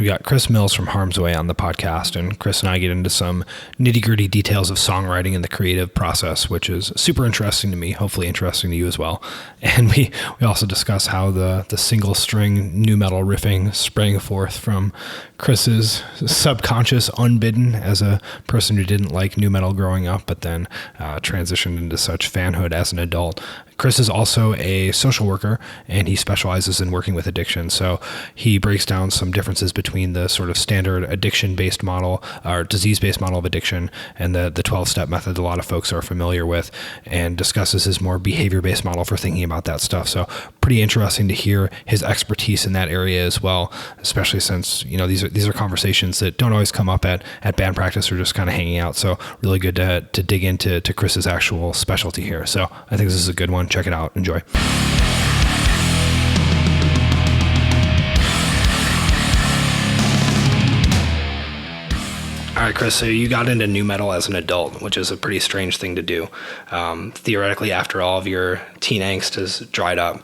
We got Chris Mills from Harm's Way on the podcast, and Chris and I get into some nitty-gritty details of songwriting and the creative process, which is super interesting to me, hopefully interesting to you as well. And we also discuss how the single string nu metal riffing sprang forth from Chris's subconscious unbidden as a person who didn't like nu metal growing up, but then transitioned into such fanhood as an adult. Chris is also a social worker, and he specializes in working with addiction. So he breaks down some differences between the sort of standard addiction-based model or disease-based model of addiction and the 12-step method a lot of folks are familiar with, and discusses his more behavior-based model for thinking about that stuff. So pretty interesting to hear his expertise in that area as well, especially since, these are conversations that don't always come up at band practice or just kind of hanging out. So really good to dig into Chris's actual specialty here. So I think this is a good one. Check it out. Enjoy. All right, Chris, so you got into nu metal as an adult, which is a pretty strange thing to do. Theoretically, after all of your teen angst has dried up,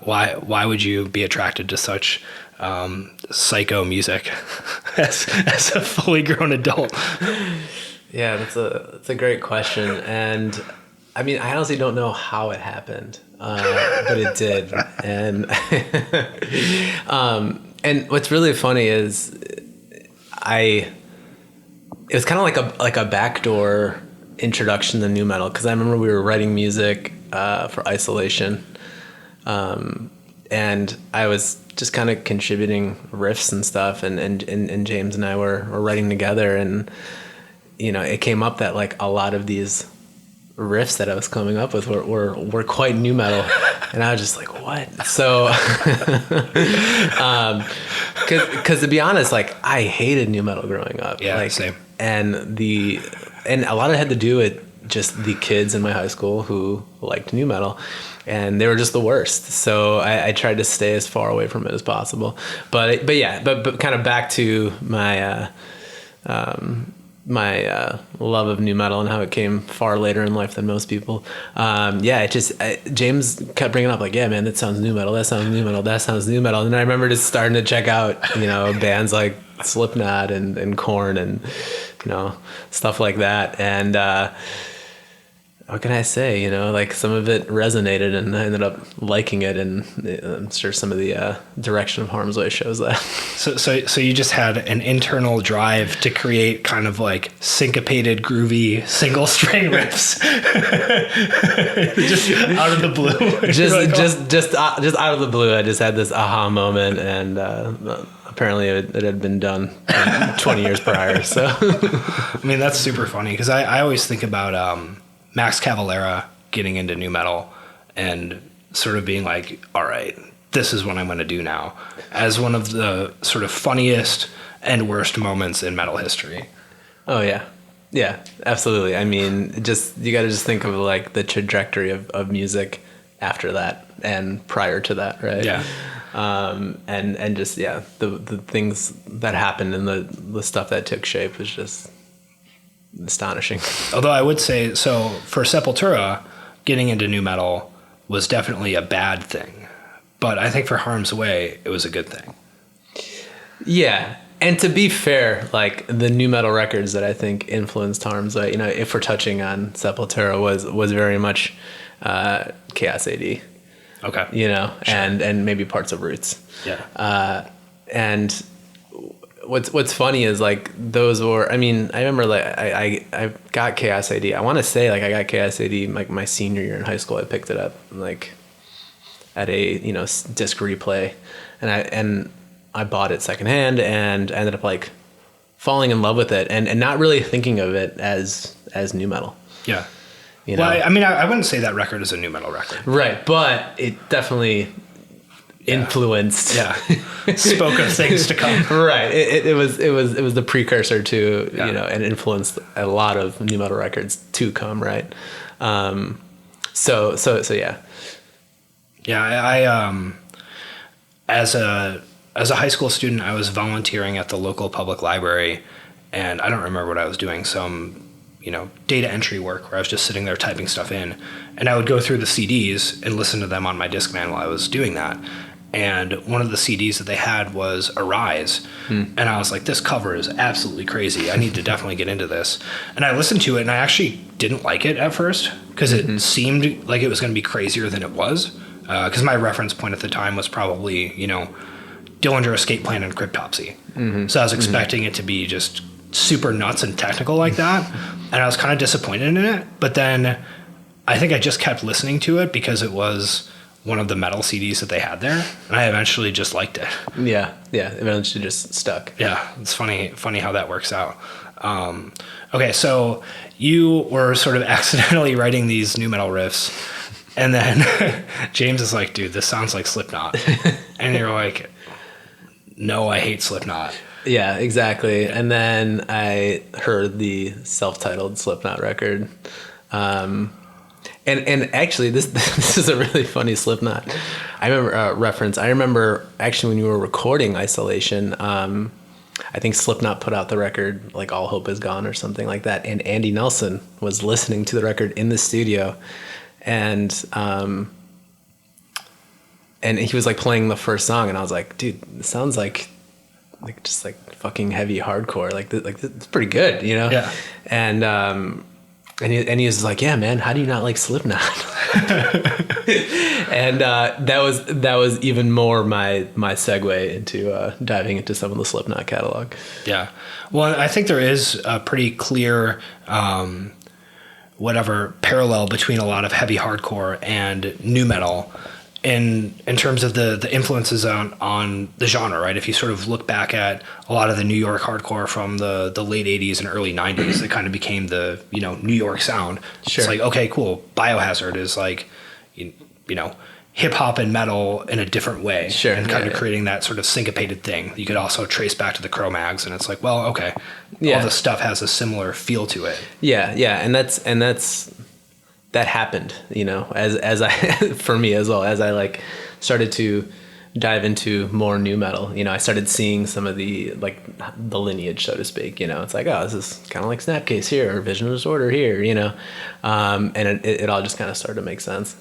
why would you be attracted to such psycho music as a fully grown adult? Yeah, that's a great question. And I mean, I honestly don't know how it happened, but it did. And and what's really funny is it was kind of like a backdoor introduction to nu metal, because I remember we were writing music for Isolation, and I was just kind of contributing riffs and stuff, and James and I were writing together, and it came up that like a lot of these riffs that I was coming up with were quite nu metal, and I was just like, what? So because to be honest, like I hated nu metal growing up. Yeah, like, same. And a lot of it had to do with just the kids in my high school who liked nu metal, and they were just the worst. So I tried to stay as far away from it as possible. But kind of back to my love of nu metal and how it came far later in life than most people. James kept bringing up like, yeah, man, that sounds nu metal. That sounds nu metal. That sounds nu metal. And I remember just starting to check out, bands like Slipknot and Korn and, stuff like that. And, what can I say? Like some of it resonated, and I ended up liking it, and I'm sure some of the direction of Harm's Way shows that. So you just had an internal drive to create kind of like syncopated, groovy single string riffs, just out of the blue. just out of the blue, I just had this aha moment, and apparently it had been done 20 years prior. So, I mean, that's super funny because I always think about Max Cavalera getting into nu metal and sort of being like, all right, this is what I'm going to do now, as one of the sort of funniest and worst moments in metal history. Oh, yeah. Yeah, absolutely. I mean, you got to just think of like the trajectory of music after that and prior to that, right? Yeah. And just, yeah, the things that happened and the stuff that took shape was just astonishing. Although I would say, so for Sepultura, getting into nu metal was definitely a bad thing, but I think for Harm's Way, it was a good thing. Yeah, and to be fair, like the nu metal records that I think influenced Harm's Way, if we're touching on Sepultura, was very much Chaos AD. Okay. Sure. and maybe parts of Roots. Yeah. And what's funny is like those were, I mean, I remember like I got Chaos AD. I want to say like I got Chaos AD like my senior year in high school. I picked it up like at a disc replay, and I bought it secondhand and ended up like falling in love with it and not really thinking of it as nu metal. Yeah. Well, I mean, I wouldn't say that record is a nu metal record. Right, but it definitely influenced. Yeah. Spoke of things to come. Right. It was the precursor to, and influenced a lot of nu metal records to come, right? So yeah. Yeah, I as a high school student, I was volunteering at the local public library, and I don't remember what I was doing, some data entry work where I was just sitting there typing stuff in, and I would go through the CDs and listen to them on my Discman while I was doing that. and one of the CDs that they had was Arise. And I was like, this cover is absolutely crazy. I need to definitely get into this. And I listened to it, and I actually didn't like it at first because it seemed like it was going to be crazier than it was. Because my reference point at the time was probably, Dillinger Escape Plan and Cryptopsy. So I was expecting it to be just super nuts and technical like that. And I was kind of disappointed in it. But then I think I just kept listening to it because it was one of the metal CDs that they had there, and I eventually just liked it. Yeah, eventually just stuck. Yeah, it's funny how that works out. Okay, so you were sort of accidentally writing these new metal riffs, and then James is like, dude, this sounds like Slipknot. And you're like, no, I hate Slipknot. Yeah, exactly. And then I heard the self-titled Slipknot record. And actually, this is a really funny Slipknot. I remember actually when you were recording Isolation, I think Slipknot put out the record like All Hope Is Gone or something like that, and Andy Nelson was listening to the record in the studio, and he was like playing the first song, and I was like, dude, this sounds like just like fucking heavy hardcore, like it's pretty good, Yeah. And he was like, yeah, man, how do you not like Slipknot? And that was even more my segue into diving into some of the Slipknot catalog. Yeah. Well, I think there is a pretty clear parallel between a lot of heavy hardcore and new metal in terms of the influences on the genre, right? If you sort of look back at a lot of the New York hardcore from the late 80s and early 90s, it kind of became the, New York sound. Sure. It's like, okay, cool. Biohazard is like, hip hop and metal in a different way. Sure. And kind of creating that sort of syncopated thing. You could also trace back to the Cro-Mags, and it's like, well, okay. Yeah. All this stuff has a similar feel to it. Yeah. And that happened, as I, for me as well, as I like started to dive into more new metal, I started seeing some of the lineage, so to speak, it's like, oh, this is kind of like Snapcase here or Vision Disorder here, and it all just kind of started to make sense.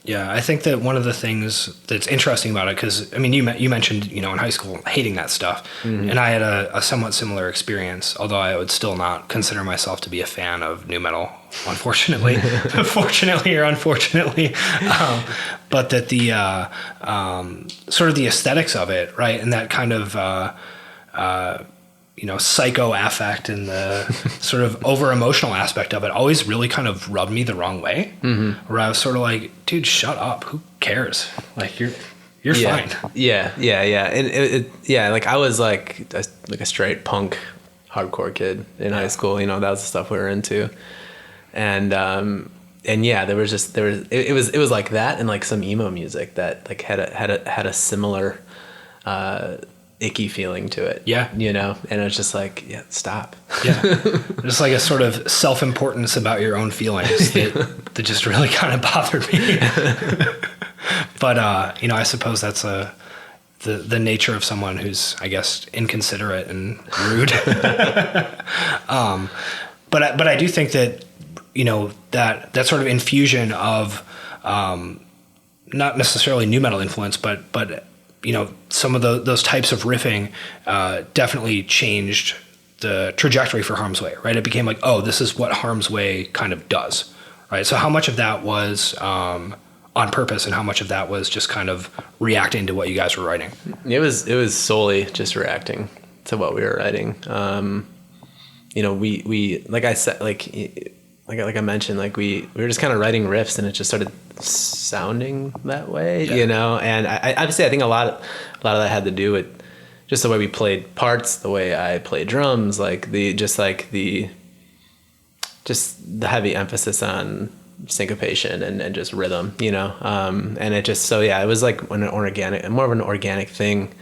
Yeah, I think that one of the things that's interesting about it, because I mean, you mentioned in high school hating that stuff, and I had a somewhat similar experience. Although I would still not consider myself to be a fan of new metal, unfortunately, fortunately or unfortunately. But that the sort of the aesthetics of it, right, and that kind of psycho affect and the sort of over emotional aspect of it always really kind of rubbed me the wrong way. Where I was sort of like, dude, shut up. Who cares? Like you're fine. Yeah. And like I was like a straight punk hardcore kid in high school. That was the stuff we were into. And yeah, it was like that and like some emo music that like had a similar icky feeling to it. Yeah. And it was just like, yeah, stop. Yeah. Just like a sort of self-importance about your own feelings that just really kind of bothered me. But, I suppose that's the nature of someone who's, I guess, inconsiderate and rude. But I do think that, that sort of infusion of, not necessarily new metal influence, but some of those types of riffing definitely changed the trajectory for Harm's Way, right? It became like, oh, this is what Harm's Way kind of does, right? So how much of that was on purpose and how much of that was just kind of reacting to what you guys were writing? It was solely just reacting to what we were writing. We like I said, like I mentioned, like we were just kind of writing riffs and it just started sounding that way, and I obviously I think a lot of that had to do with just the way we played parts, the way I played drums, like the heavy emphasis on syncopation and just rhythm, and it just, so yeah, it was like more of an organic thing.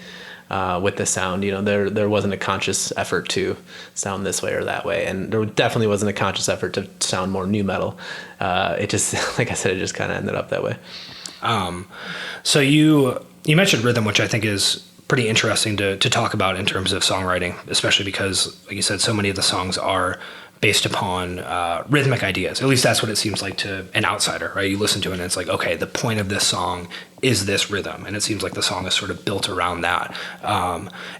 With the sound, there wasn't a conscious effort to sound this way or that way, and there definitely wasn't a conscious effort to sound more new metal. It just, like I said, it just kind of ended up that way. So you mentioned rhythm, which I think is pretty interesting to talk about in terms of songwriting, especially because, like you said, so many of the songs are based upon rhythmic ideas. At least that's what it seems like to an outsider, right? You listen to it and it's like, okay, the point of this song is this rhythm, and it seems like the song is sort of built around that.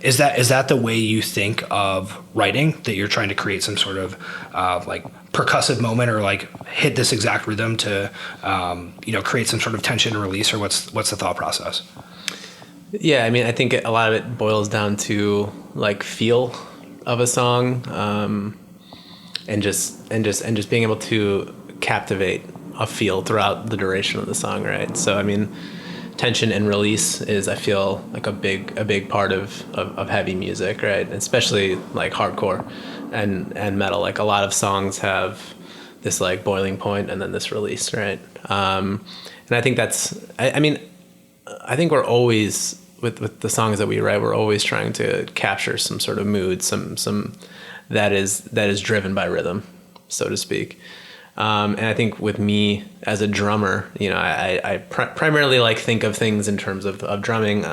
Is that the way you think of writing? That you're trying to create some sort of like percussive moment, or like hit this exact rhythm to create some sort of tension release, or what's the thought process? Yeah, I mean, I think a lot of it boils down to like feel of a song, and just being able to captivate a feel throughout the duration of the song, right? So I mean, tension and release is, I feel, like a big part of heavy music, right? Especially like hardcore and metal. Like a lot of songs have this like boiling point and then this release, right? And I think that's, I mean, I think we're always, with the songs that we write, we're always trying to capture some sort of mood, some that is driven by rhythm, so to speak. And I think with me as a drummer, I primarily like think of things in terms of drumming.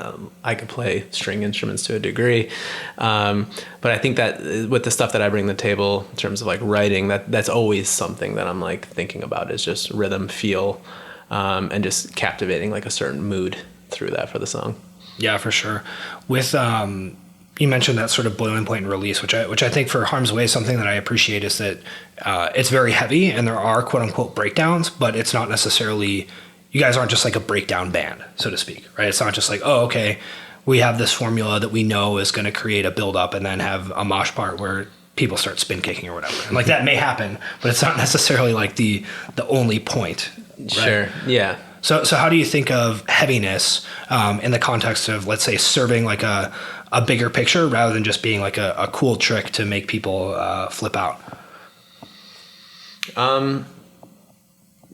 I could play string instruments to a degree. But I think that with the stuff that I bring to the table in terms of like writing, that's always something that I'm like thinking about, is just rhythm, feel, and just captivating like a certain mood through that for the song. Yeah, for sure. With you mentioned that sort of boiling point and release, which I think for Harm's Way, something that I appreciate is that it's very heavy and there are quote unquote breakdowns, but it's not necessarily, you guys aren't just like a breakdown band, so to speak, right? It's not just like, oh, okay, we have this formula that we know is going to create a build up and then have a mosh part where people start spin kicking or whatever. And like that may happen, but it's not necessarily like the only point. Right? Sure. Yeah. So how do you think of heaviness in the context of, let's say, serving like a bigger picture rather than just being like a cool trick to make people flip out?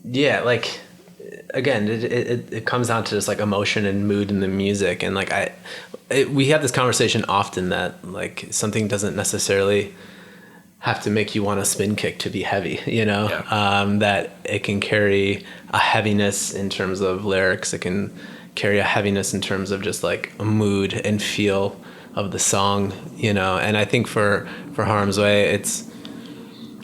Yeah, like, again, it comes down to just like emotion and mood in the music. And like we have this conversation often that like something doesn't necessarily have to make you want to spin kick to be heavy, Yeah. That it can carry a heaviness in terms of lyrics. It can carry a heaviness in terms of just like a mood and feel of the song, and I think for Harm's Way, it's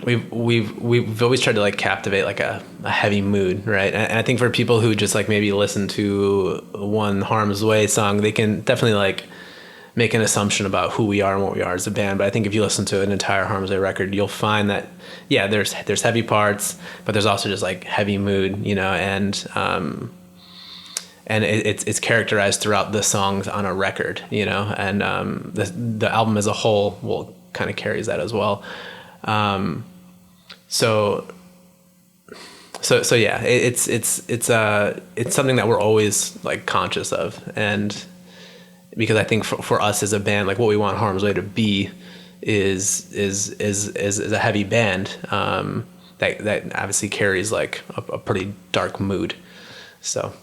we've always tried to like captivate like a heavy mood, right? And I think for people who just like maybe listen to one Harm's Way song, they can definitely like make an assumption about who we are and what we are as a band. But I think if you listen to an entire Harm's Way record, you'll find that, yeah, there's heavy parts, but there's also just like heavy mood, and it's characterized throughout the songs on a record, and the album as a whole will kind of carries that as well. So yeah, it's something that we're always like conscious of, and because I think for us as a band, like what we want Harm's Way to be is a heavy band that obviously carries like a pretty dark mood. So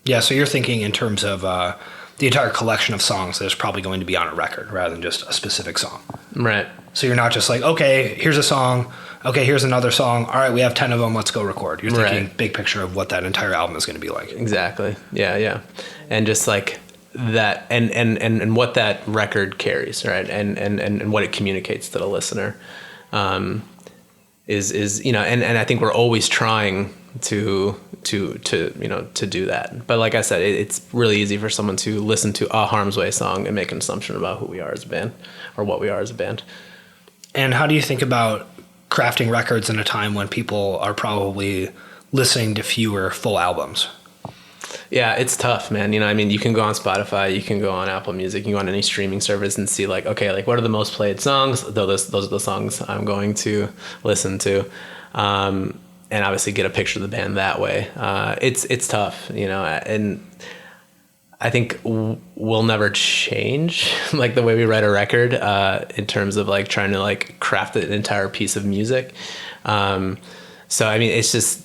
yeah, so you're thinking in terms of the entire collection of songs that's probably going to be on a record rather than just a specific song. Right. So you're not just like, okay, here's a song. Okay, here's another song. All right, we have 10 of them. Let's go record. You're thinking big picture of what that entire album is going to be like. Exactly. Yeah. And just like that and what that record carries, right? And what it communicates to the listener is and I think we're always trying to do that. But like I said, it's really easy for someone to listen to a Harm's Way song and make an assumption about who we are as a band or what we are as a band. And how do you think about crafting records in a time when people are probably listening to fewer full albums? Yeah, it's tough, man. You can go on Spotify, you can go on Apple Music, you can go on any streaming service and see like, okay, like what are the most played songs? Those are the songs I'm going to listen to. And obviously get a picture of the band that way. It's tough, and I think we'll never change like the way we write a record in terms of like trying to like craft an entire piece of music. So I mean, it's just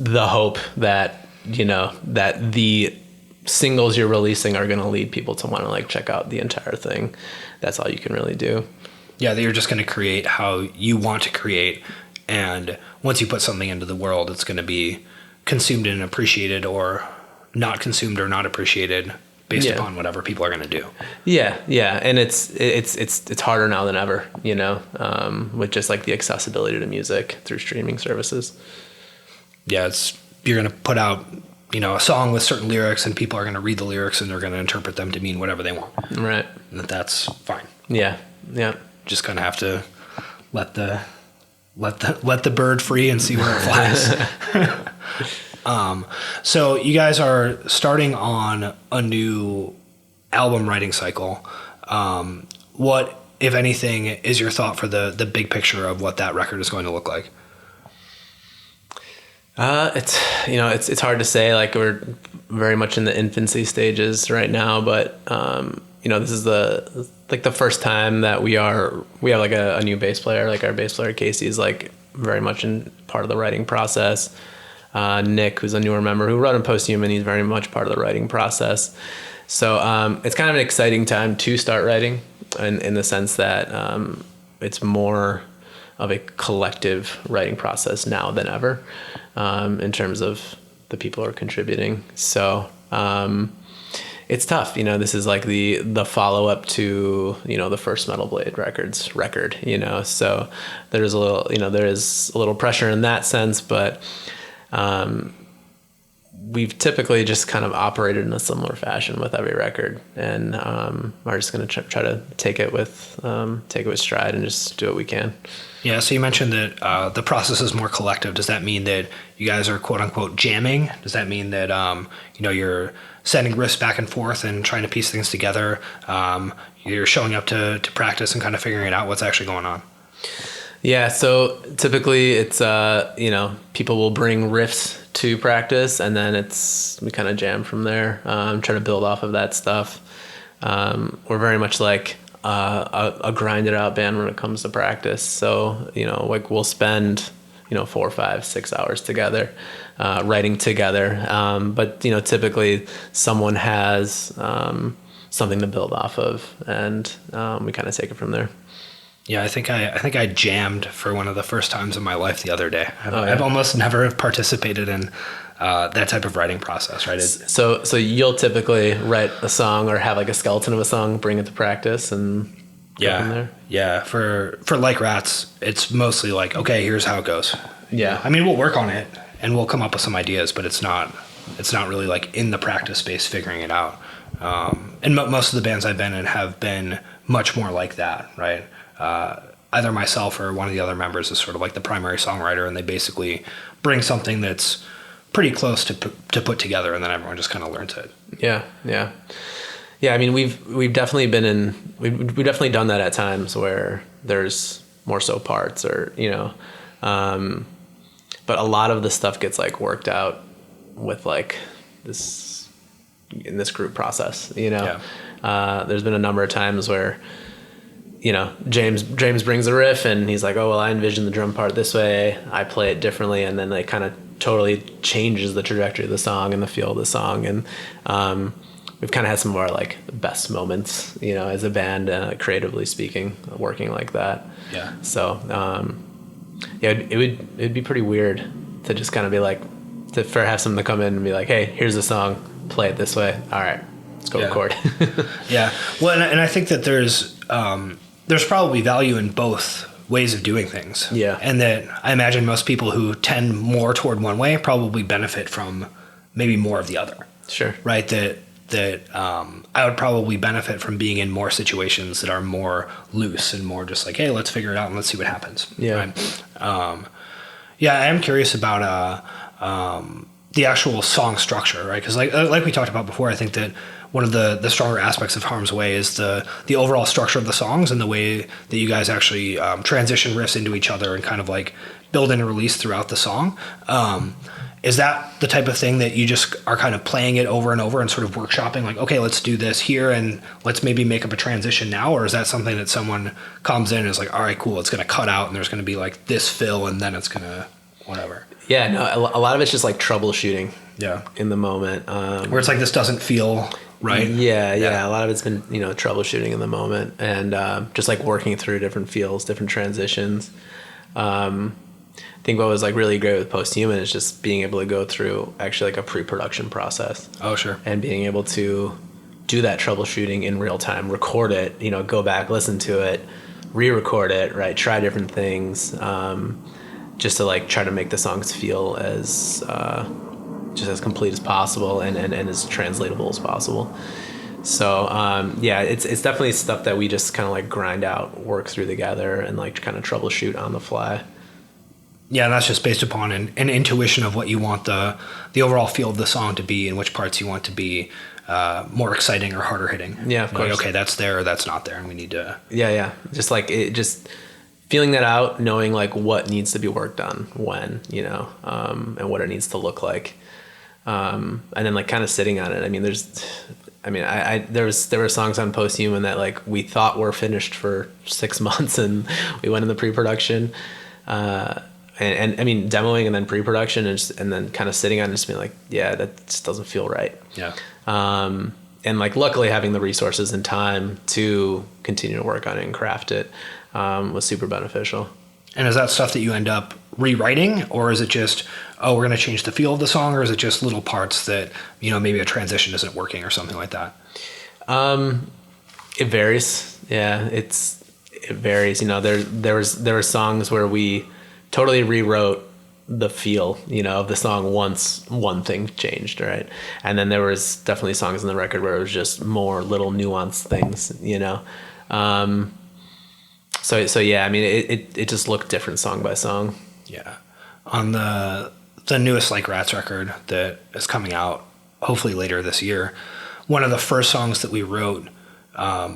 the hope that that the singles you're releasing are going to lead people to want to like check out the entire thing. That's all you can really do. Yeah, that you're just going to create how you want to create. And once you put something into the world, it's going to be consumed and appreciated, or not consumed or not appreciated based Yeah. upon whatever people are going to do. Yeah, yeah, and it's harder now than ever, you know, with just like the accessibility to music through streaming services. Yeah, you're going to put out, you know, a song with certain lyrics, and people are going to read the lyrics and they're going to interpret them to mean whatever they want. Right. And that's fine. Yeah. Yeah. Just kind of have to let the bird free and see where it flies. So you guys are starting on a new album writing cycle. What, if anything, is your thought for the big picture of what that record is going to look like? It's hard to say. Like, we're very much in the infancy stages right now, but this is the first time that we have like a new bass player. Like, our bass player Casey is like very much in part of the writing process. Nick, who's a newer member who wrote in Posthuman, he's very much part of the writing process. So it's kind of an exciting time to start writing, in the sense that it's more of a collective writing process now than ever, in terms of the people who are contributing. So it's tough. You know, this is like the follow-up to, you know, the first Metal Blade Records record, you know, so there is a little pressure in that sense, but we've typically just kind of operated in a similar fashion with every record, and are just going to try to take it with stride and just do what we can. Yeah, so you mentioned that the process is more collective. Does that mean that you guys are quote unquote jamming? Does that mean that you're sending riffs back and forth and trying to piece things together? You're showing up to practice and kind of figuring out what's actually going on? Yeah, so typically it's people will bring riffs to practice, and then we kind of jam from there. Try to build off of that stuff. We're very much like a grinded out band when it comes to practice. So, you know, like we'll spend 4, 5, 6 hours together, writing together. But, you know, typically someone has something to build off of, and we kind of take it from there. Yeah, I think I jammed for one of the first times in my life the other day. Oh, yeah. I've almost never participated in that type of writing process, right? So you'll typically write a song or have like a skeleton of a song, bring it to practice, and go from there? Yeah. For Like Rats, it's mostly like, okay, here's how it goes. Yeah. I mean, we'll work on it and we'll come up with some ideas, but it's not really like in the practice space figuring it out. And most of the bands I've been in have been much more like that, right? Either myself or one of the other members is sort of like the primary songwriter, and they basically bring something that's pretty close to put together, and then everyone just kind of learns it. Yeah. I mean, we've definitely we've definitely done that at times where there's more so parts, or but a lot of the stuff gets like worked out with like this group process. Yeah. There's been a number of times where, James brings a riff and he's like, oh, well, I envision the drum part this way. I play it differently. And then it kind of totally changes the trajectory of the song and the feel of the song. And we've kind of had some of our like best moments, as a band, creatively speaking, working like that. Yeah. So, it'd be pretty weird to just kind of be like, have someone to come in and be like, hey, here's the song, play it this way. All right, let's go record. Yeah. Well, and I think that there's probably value in both ways of doing things. Yeah. And that I imagine most people who tend more toward one way probably benefit from maybe more of the other. Sure. Right. That I would probably benefit from being in more situations that are more loose and more just like, hey, let's figure it out and let's see what happens. Yeah. Right? I am curious about the actual song structure, right? Because like we talked about before, I think that one of the stronger aspects of Harm's Way is the overall structure of the songs and the way that you guys actually transition riffs into each other and kind of like build in and release throughout the song. Is that the type of thing that you just are kind of playing it over and over and sort of workshopping, like, okay, let's do this here and let's maybe make up a transition now? Or is that something that someone comes in and is like, all right, cool, it's going to cut out and there's going to be like this fill and then it's going to whatever? Yeah, no, a lot of it's just like troubleshooting. Yeah. In the moment. Where it's like, this doesn't feel right. Yeah. A lot of it's been, troubleshooting in the moment and just like working through different feels, different transitions. I think what was like really great with Posthuman is just being able to go through actually like a pre-production process. Oh, sure. And being able to do that troubleshooting in real time, record it, go back, listen to it, re-record it, right? Try different things, just to like try to make the songs feel as just as complete as possible and as translatable as possible. So it's definitely stuff that we just kind of like grind out, work through together, and like kind of troubleshoot on the fly. Yeah, and that's just based upon an intuition of what you want the overall feel of the song to be and which parts you want to be more exciting or harder hitting. Yeah, of course. Like, okay, that's there or that's not there, and we need to... Yeah. Just like just feeling that out, knowing like what needs to be worked on when, and what it needs to look like. And then like kind of sitting on it. I mean, there were songs on Posthuman that like we thought were finished for 6 months, and we went in the pre-production, and I mean demoing and then pre-production and then kind of sitting on it, just being like, yeah, that just doesn't feel right. Yeah. And like luckily having the resources and time to continue to work on it and craft it was super beneficial. And is that stuff that you end up rewriting, or is it just, we're going to change the feel of the song, or is it just little parts that, maybe a transition isn't working or something like that? It varies. Yeah, it varies. There were songs where we totally rewrote the feel, of the song once one thing changed, right? And then there was definitely songs in the record where it was just more little nuanced things, So yeah, I mean, it just looked different song by song. Yeah. On the newest Like Rats record that is coming out hopefully later this year, one of the first songs that we wrote,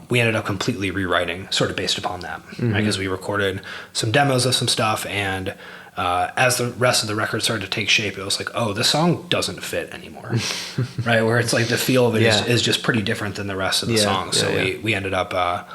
we ended up completely rewriting sort of based upon that, right? Because we recorded some demos of some stuff, and as the rest of the record started to take shape, it was like, oh, this song doesn't fit anymore, right? Where it's like the feel of it is just pretty different than the rest of the song. So we ended up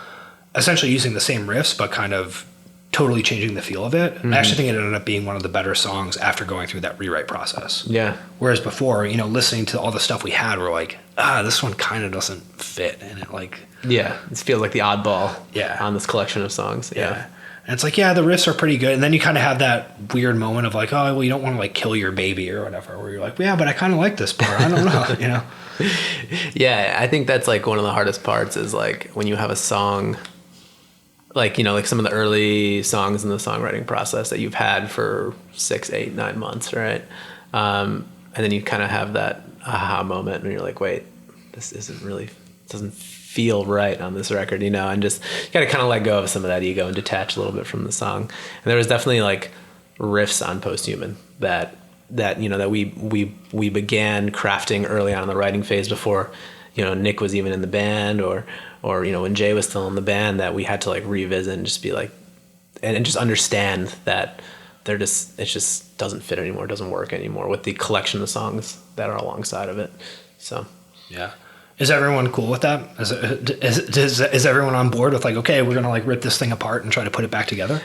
essentially using the same riffs, but kind of totally changing the feel of it. I actually think it ended up being one of the better songs after going through that rewrite process. Yeah. Whereas before, listening to all the stuff we had, we're like, this one kind of doesn't fit. And it like... Yeah, it feels like the oddball on this collection of songs. Yeah. And it's like, the riffs are pretty good. And then you kind of have that weird moment of like, oh, well, you don't want to like kill your baby or whatever, where you're like, yeah, but I kind of like this part. I don't know, Yeah, I think that's like one of the hardest parts is like when you have a song... like, like some of the early songs in the songwriting process that you've had for 6, 8, 9 months, right? And then you kind of have that aha moment and you're like, wait, this doesn't feel right on this record, and just you got to kind of let go of some of that ego and detach a little bit from the song. And there was definitely like riffs on Posthuman that we began crafting early on in the writing phase before, Nick was even in the band or when Jay was still in the band, that we had to like revisit and just be like, and just understand that it just doesn't fit anymore, doesn't work anymore with the collection of songs that are alongside of it. So, yeah. Is everyone cool with that? Is everyone on board with like, okay, we're going to like rip this thing apart and try to put it back together?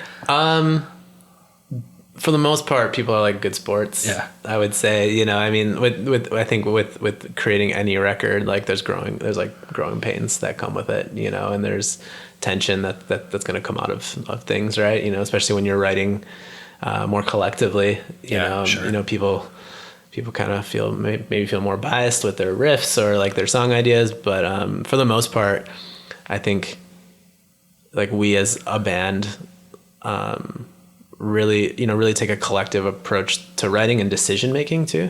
For the most part, people are like good sports. Yeah, I would say. I mean, I think with creating any record, like there's like growing pains that come with it. And there's tension that's going to come out of things, right? Especially when you're writing more collectively. Sure. People kind of feel more biased with their riffs or like their song ideas, but for the most part, I think like we as a band. Really take a collective approach to writing and decision making too,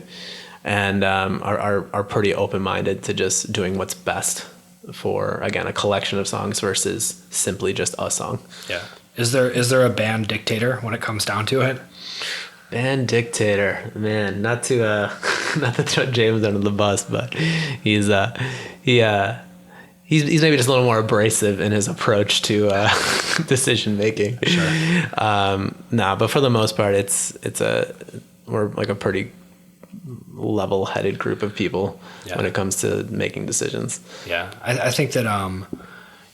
and are pretty open minded to just doing what's best for, again, a collection of songs versus simply just a song. Yeah. Is there a band dictator when it comes down to it? Band dictator, man. Not to throw James under the bus, but he's maybe just a little more abrasive in his approach to decision making. Sure. But for the most part, we're like a pretty level-headed group of people when it comes to making decisions. Yeah, I think that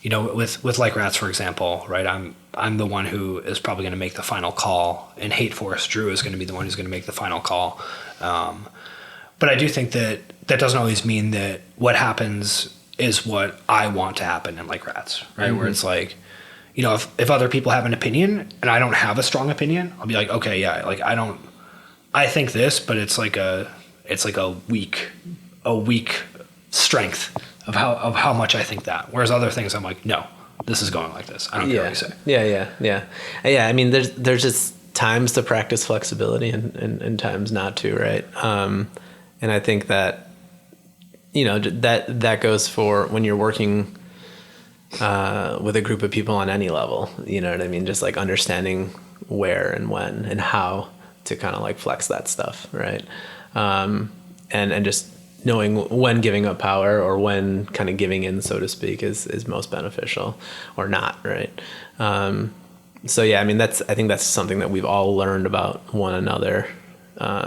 with Like Rats, for example, right? I'm the one who is probably going to make the final call, and Hate Force Drew is going to be the one who's going to make the final call. But I do think that doesn't always mean that what happens is what I want to happen in Like Rats, right? Mm-hmm. Where it's like, if other people have an opinion and I don't have a strong opinion, I'll be like, okay, yeah, like I think this, but it's like a weak strength of how much I think that. Whereas other things, I'm like, no, this is going like this. I don't care what you say. Yeah. I mean, there's just times to practice flexibility and times not to, right? And I think that, that goes for when you're working with a group of people on any level, you know what I mean? Just like understanding where and when and how to kind of like flex that stuff, right? And just knowing when giving up power or when kind of giving in, so to speak, is most beneficial or not, right? So yeah, I mean, I think that's something that we've all learned about one another.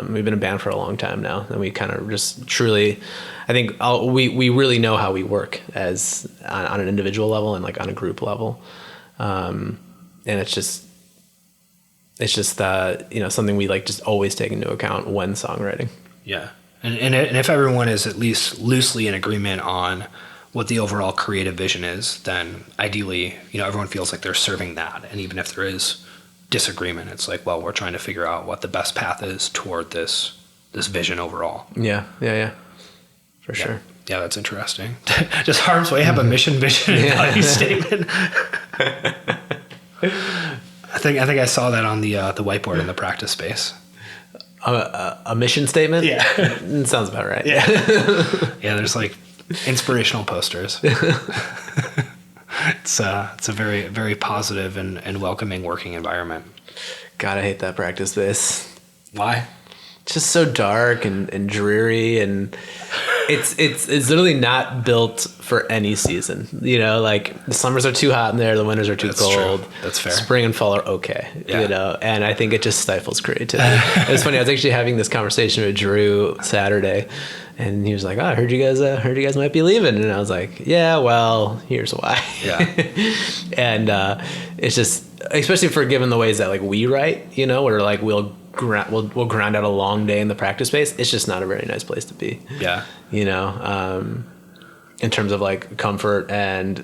We've been a band for a long time now, and we kind of just truly, I think we really know how we work as on an individual level and like on a group level. And it's just something we like just always take into account when songwriting. Yeah. And if everyone is at least loosely in agreement on what the overall creative vision is, then ideally, everyone feels like they're serving that. And even if there is disagreement, it's like, well, we're trying to figure out what the best path is toward this vision overall. Yeah. For sure. Yeah, that's interesting. Does Harm's Way have a mission, vision, and value statement? I think I saw that on the whiteboard in the practice space. A mission statement? Yeah. It sounds about right. Yeah. Yeah, there's like inspirational posters. It's a very, very positive and welcoming working environment. God, I hate that practice space. Why? It's just so dark and dreary, and it's literally not built for any season. Like the summers are too hot in there, the winters are too cold. True. That's fair. Spring and fall are okay. Yeah. And I think it just stifles creativity. It was funny. I was actually having this conversation with Drew Saturday, and he was like, "Oh, I heard you guys might be leaving," and I was like, "Yeah, well, here's why." Yeah. And it's just, especially for given the ways that like we write, where like we'll grind out a long day in the practice space. It's just not a very nice place to be. Yeah. In terms of like comfort and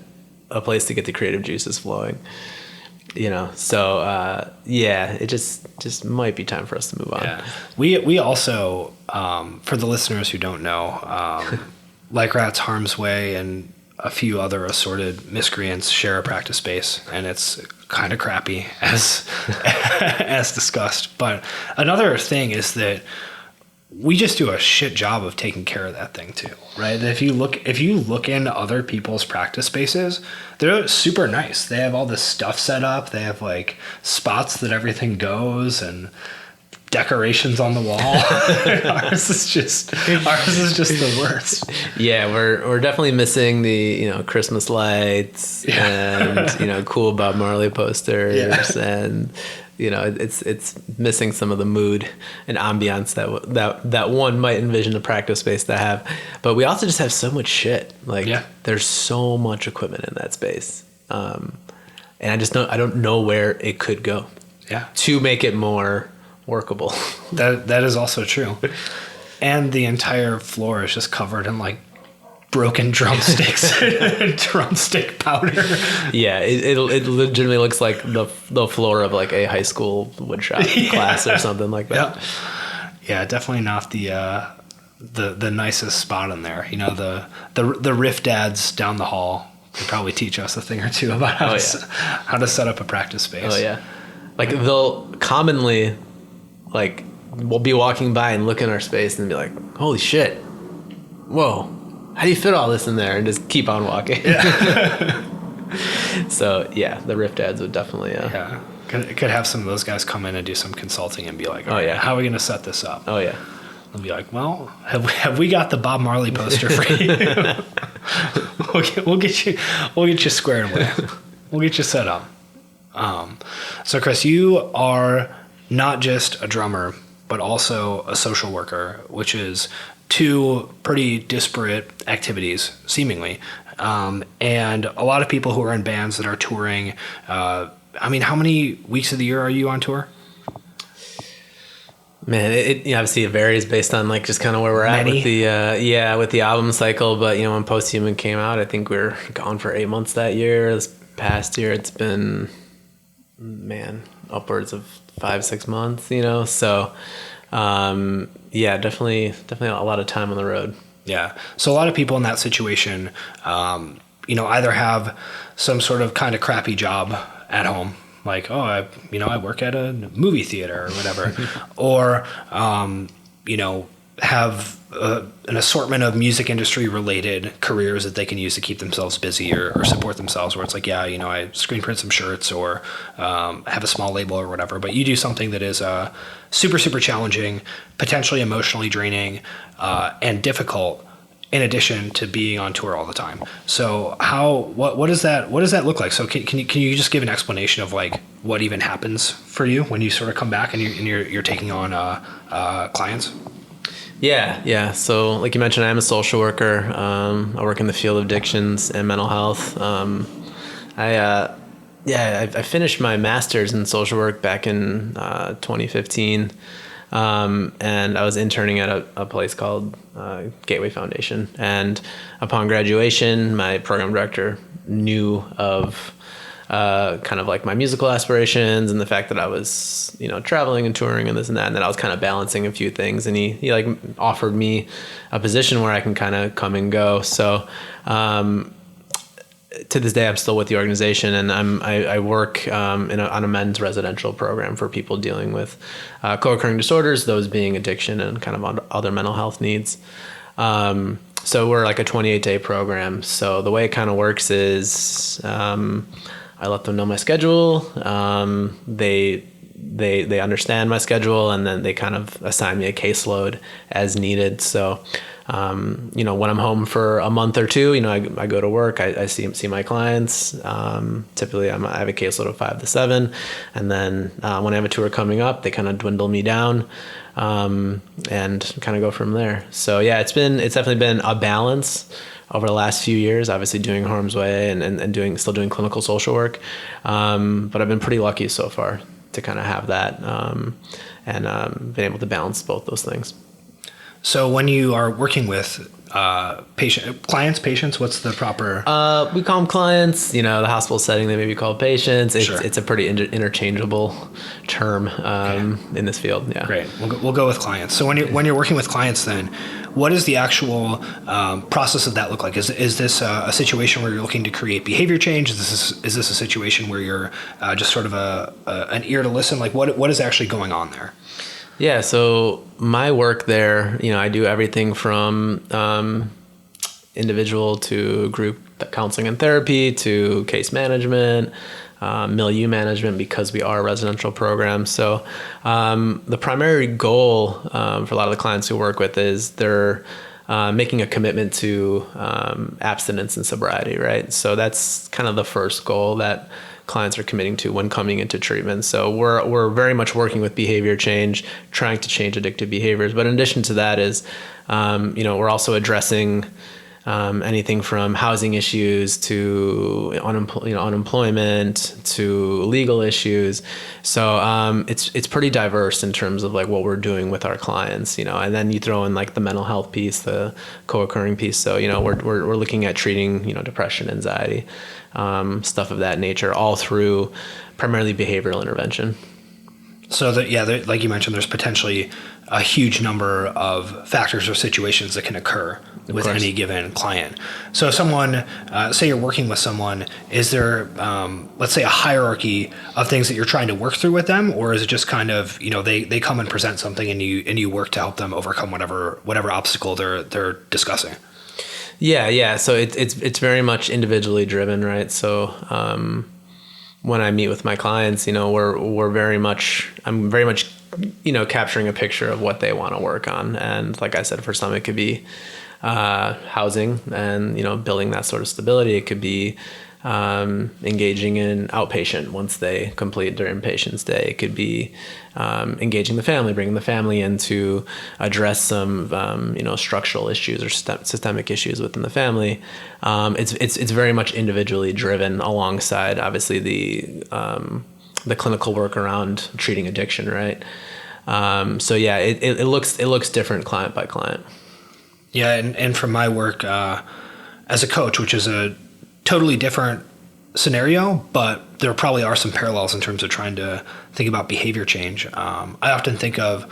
a place to get the creative juices flowing. So it just might be time for us to move on. Yeah. We also, for the listeners who don't know, Like Rats, Harm's Way, and a few other assorted miscreants share a practice space, and it's kind of crappy as discussed. But another thing is that we just do a shit job of taking care of that thing too, right? If you look into other people's practice spaces, they're super nice. They have all this stuff set up. They have like spots that everything goes and decorations on the wall. Ours is just the worst. Yeah, we're definitely missing the Christmas lights and cool Bob Marley posters and it's missing some of the mood and ambiance that one might envision a practice space to have. But we also just have so much shit. There's so much equipment in that space, and I don't know where it could go. Yeah, to make it more workable. That is also true. And the entire floor is just covered in like broken drumsticks and drumstick powder. Yeah, it legitimately looks like the floor of like a high school woodshop class or something like that. Yeah, definitely not the nicest spot in there. The riff dads down the hall could probably teach us a thing or two about how to set up a practice space. Oh yeah. Like they'll commonly like we'll be walking by and look in our space and be like, "Holy shit. Whoa. How do you fit all this in there?" And just keep on walking. Yeah. So yeah, the riff dads would definitely could have some of those guys come in and do some consulting and be like, how are we going to set this up? Oh yeah. They'll be like, well, have we got the Bob Marley poster for you? we'll get you squared away. We'll get you set up. So Chris, you are not just a drummer, but also a social worker, which is two pretty disparate activities, seemingly. And a lot of people who are in bands that are touring, how many weeks of the year are you on tour? Man, it obviously it varies based on like just kind of where we're at with the album cycle. But when Posthuman came out, I think we were gone for 8 months that year. This past year, it's been upwards of 5-6 months. So definitely a lot of time on the road. Yeah. So a lot of people in that situation, either have some sort of kind of crappy job at home, like, oh, I work at a movie theater or whatever, or, have an assortment of music industry related careers that they can use to keep themselves busy or support themselves, where it's like, I screen print some shirts or have a small label or whatever. But you do something that is super, super challenging, potentially emotionally draining, and difficult, in addition to being on tour all the time. So what does that look like? So can you just give an explanation of like what even happens for you when you sort of come back and you're taking on clients? Yeah. So like you mentioned, I'm a social worker. I work in the field of addictions and mental health. I finished my master's in social work back in 2015. And I was interning at a place called Gateway Foundation. And upon graduation, my program director knew of kind of like my musical aspirations and the fact that I was, traveling and touring and this and that, and that I was kind of balancing a few things. And he like offered me a position where I can kind of come and go. So to this day, I'm still with the organization, and I work on a men's residential program for people dealing with co-occurring disorders, those being addiction and kind of other mental health needs. So we're like a 28-day program. So the way it kind of works is I let them know my schedule. They understand my schedule, and then they kind of assign me a caseload as needed. So when I'm home for a month or two, I go to work, I see my clients. Typically I have a caseload of 5 to 7. And then when I have a tour coming up, they kind of dwindle me down, and kind of go from there. So yeah, it's definitely been a balance over the last few years, obviously doing Harm's Way and still doing clinical social work. But I've been pretty lucky so far to kind of have that, and been able to balance both those things. So when you are working with patients, what's the proper? We call them clients. The hospital setting, they may be called patients. Sure. It's a pretty interchangeable term in this field. Yeah. Great. We'll go with clients. So when you're working with clients, then what does the actual process of that look like? Is this a situation where you're looking to create behavior change? Is this a situation where you're just sort of an ear to listen? Like what is actually going on there? Yeah, so my work there, I do everything from individual to group counseling and therapy to case management, milieu management, because we are a residential program. So the primary goal for a lot of the clients who work with is they're making a commitment to abstinence and sobriety, right? So that's kind of the first goal that clients are committing to when coming into treatment. So we're very much working with behavior change, trying to change addictive behaviors. But in addition to that is, we're also addressing anything from housing issues to unemployment to legal issues. So it's pretty diverse in terms of like what we're doing with our clients, and then you throw in like the mental health piece, the co-occurring piece. So we're looking at treating depression, anxiety, stuff of that nature, all through primarily behavioral intervention. So like you mentioned, there's potentially a huge number of factors or situations that can occur with any given client. So if someone, say you're working with someone, is there, let's say, a hierarchy of things that you're trying to work through with them, or is it just kind of, they come and present something and you work to help them overcome whatever obstacle they're discussing? Yeah. So it's very much individually driven, right? So when I meet with my clients, I'm very much capturing a picture of what they want to work on. And like I said, for some, it could be housing and, building that sort of stability. It could be engaging in outpatient once they complete their inpatient stay. It could be engaging the family, bringing the family in to address some, structural issues or systemic issues within the family. It's very much individually driven alongside, obviously, the clinical work around treating addiction, right? So yeah, it looks different client by client. Yeah, and from my work as a coach, which is a totally different scenario, but there probably are some parallels in terms of trying to think about behavior change. I often think of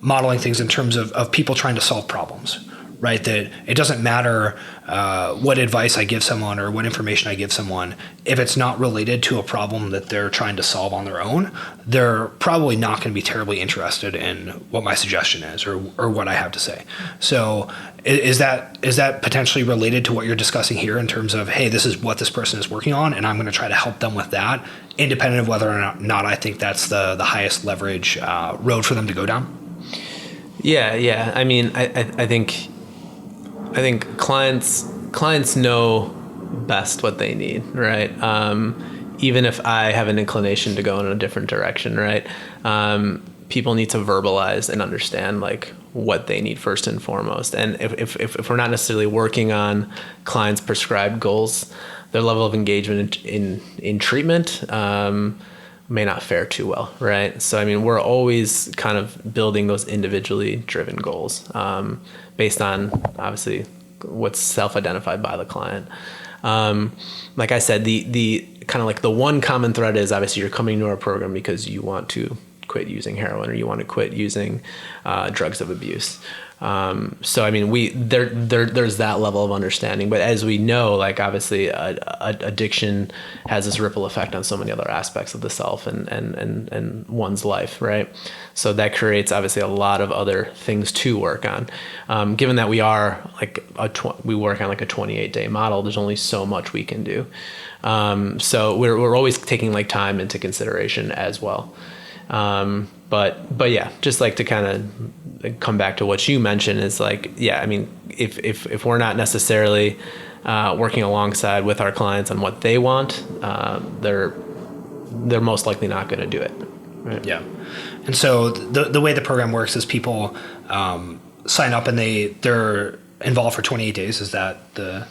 modeling things in terms of people trying to solve problems, right? That it doesn't matter what advice I give someone or what information I give someone. If it's not related to a problem that they're trying to solve on their own, they're probably not going to be terribly interested in what my suggestion is or what I have to say. So is that potentially related to what you're discussing here in terms of, hey, this is what this person is working on, and I'm going to try to help them with that, independent of whether or not I think that's the highest leverage road for them to go down? Yeah. I mean, I think clients know best what they need, right? Even if I have an inclination to go in a different direction, right? People need to verbalize and understand like what they need first and foremost. And if we're not necessarily working on clients' prescribed goals, their level of engagement in treatment may not fare too well, right? So, I mean, we're always kind of building those individually driven goals based on, obviously, what's self-identified by the client. Like I said, the kind of like the one common thread is obviously you're coming to our program because you want to quit using heroin or you want to quit using drugs of abuse. So I mean, there's that level of understanding, but as we know, like obviously addiction has this ripple effect on so many other aspects of the self and one's life, right? So that creates obviously a lot of other things to work on. Given that we are like we work on like a 28-day model, there's only so much we can do. So we're always taking like time into consideration as well. But yeah, just like to kind of come back to what you mentioned is like, yeah, I mean, if we're not necessarily working alongside with our clients on what they want, they're most likely not going to do it. Right? Yeah. And so the way the program works is people sign up and they're involved for 28 days. Is that the...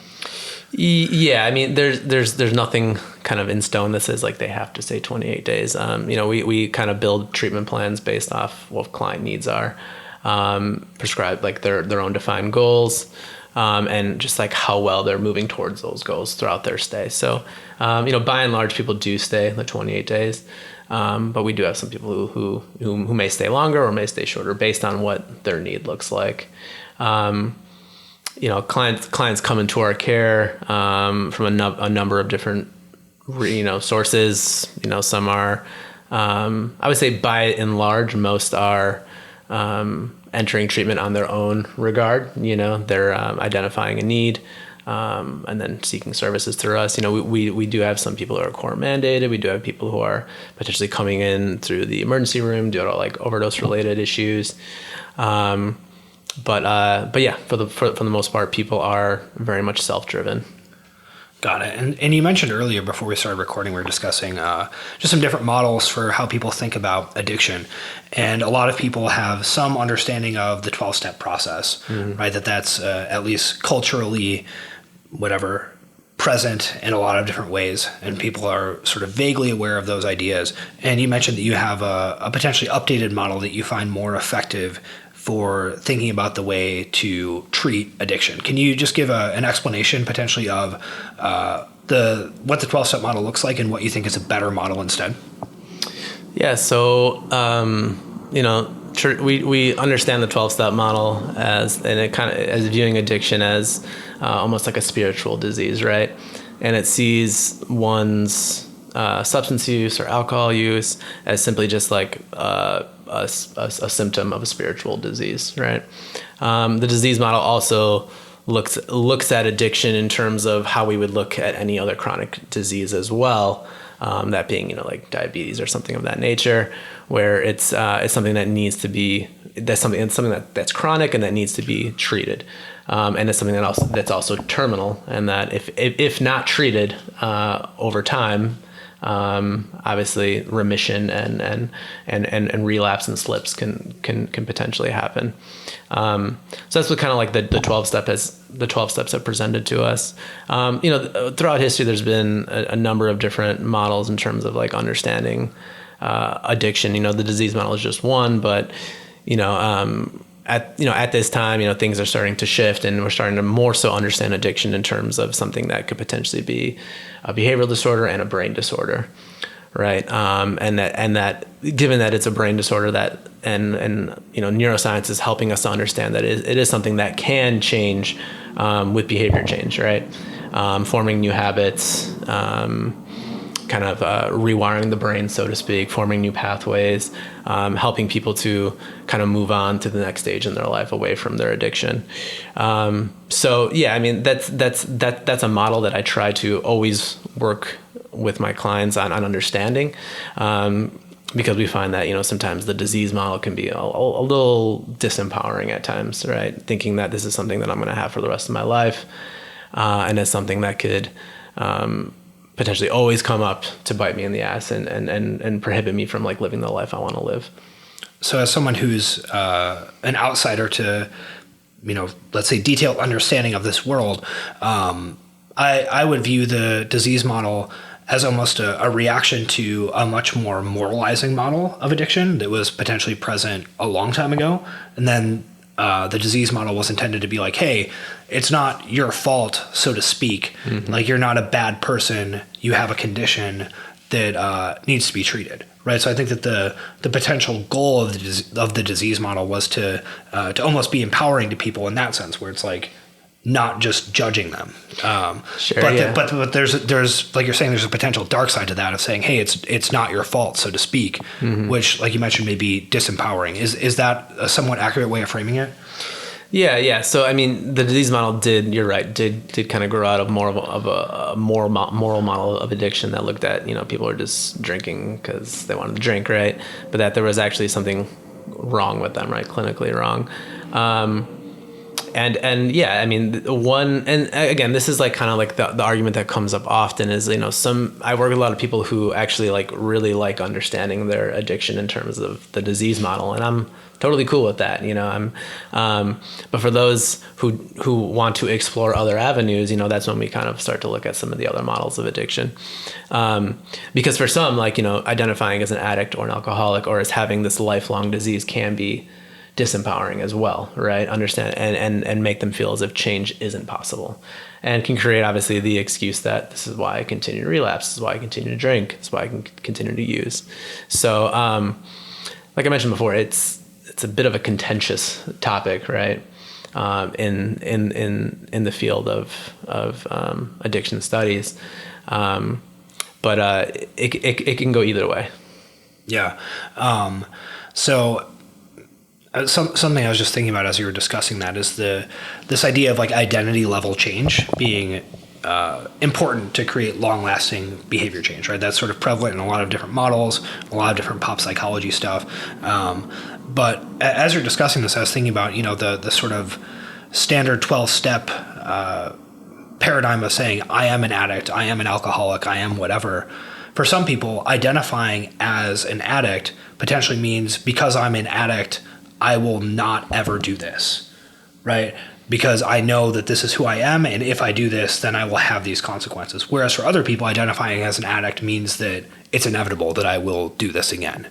Yeah, I mean, there's nothing kind of in stone that says like they have to say 28 days. We kind of build treatment plans based off what client needs are, prescribe like their own defined goals, and just like how well they're moving towards those goals throughout their stay. So, by and large, people do stay the 28 days, but we do have some people who may stay longer or may stay shorter based on what their need looks like. Clients come into our care from a number of different, sources. Some are, I would say by and large, most are entering treatment on their own regard. They're identifying a need and then seeking services through us. We do have some people who are court mandated. We do have people who are potentially coming in through the emergency room due to like overdose related issues. But yeah, for the most part, people are very much self-driven. Got it. And you mentioned earlier before we started recording, we were discussing just some different models for how people think about addiction. And a lot of people have some understanding of the 12-step process, right? That's at least culturally, present in a lot of different ways. And people are sort of vaguely aware of those ideas. And you mentioned that you have a potentially updated model that you find more effective for thinking about the way to treat addiction. Can you just give an explanation potentially of what the 12-step model looks like and what you think is a better model instead? Yeah, so we understand the 12-step model as viewing addiction as almost like a spiritual disease, right? And it sees one's substance use or alcohol use as simply just like a symptom of a spiritual disease, right? The disease model also looks at addiction in terms of how we would look at any other chronic disease as well. That being, like diabetes or something of that nature, where it's something that needs to be that's chronic and that needs to be treated, and it's something that's also terminal, and that if not treated over time. Obviously remission and relapse and slips can potentially happen. So that's what kind of like the 12 steps have presented to us. Throughout history, there's been a number of different models in terms of like understanding addiction. The disease model is just one, but at this time, things are starting to shift, and we're starting to more so understand addiction in terms of something that could potentially be a behavioral disorder and a brain disorder. right? And that given that it's a brain disorder that and neuroscience is helping us to understand that it is something that can change with behavior change, right? Forming new habits, kind of rewiring the brain, so to speak, forming new pathways, helping people to kind of move on to the next stage in their life away from their addiction. So yeah, I mean, that's a model that I try to always work with my clients on understanding, because we find that, sometimes the disease model can be a little disempowering at times, right? Thinking that this is something that I'm going to have for the rest of my life, and it's something that could potentially always come up to bite me in the ass and prohibit me from living the life I want to live. So as someone who's an outsider to, let's say detailed understanding of this world, I would view the disease model as almost a reaction to a much more moralizing model of addiction that was potentially present a long time ago. And then the disease model was intended to be like, hey, it's not your fault, so to speak. Mm-hmm. You're not a bad person. You have a condition that needs to be treated, right? So I think that the potential goal of the disease model was to almost be empowering to people in that sense, where it's not just judging them. Sure, but yeah. But there's like you're saying, there's a potential dark side to that of saying, hey, it's not your fault, so to speak, mm-hmm. which, like you mentioned, may be disempowering. Is that a somewhat accurate way of framing it? Yeah. So, I mean, the disease model you're right, did kind of grow out of more of a moral model of addiction that looked at, people are just drinking because they wanted to drink, right? But that there was actually something wrong with them, right? Clinically wrong. And yeah, I mean, and again, this is the argument that comes up often is, I work with a lot of people who actually really like understanding their addiction in terms of the disease model. And I'm totally cool with that. But for those who want to explore other avenues, that's when we kind of start to look at some of the other models of addiction. Because for some, identifying as an addict or an alcoholic or as having this lifelong disease can be disempowering as well, right? Understand and make them feel as if change isn't possible, and can create obviously the excuse that this is why I continue to relapse, this is why I continue to drink, this is why I can continue to use. So, like I mentioned before, it's a bit of a contentious topic, right? In the field of addiction studies, but it can go either way. Yeah. So. Something I was just thinking about as you were discussing that is this idea of identity level change being important to create long-lasting behavior change, right? That's sort of prevalent in a lot of different models, a lot of different pop psychology stuff. But as you're discussing this, I was thinking about the sort of standard 12-step paradigm of saying I am an addict, I am an alcoholic, I am whatever. For some people, identifying as an addict potentially means because I'm an addict, I will not ever do this, right? Because I know that this is who I am, and if I do this, then I will have these consequences. Whereas for other people, identifying as an addict means that it's inevitable that I will do this again.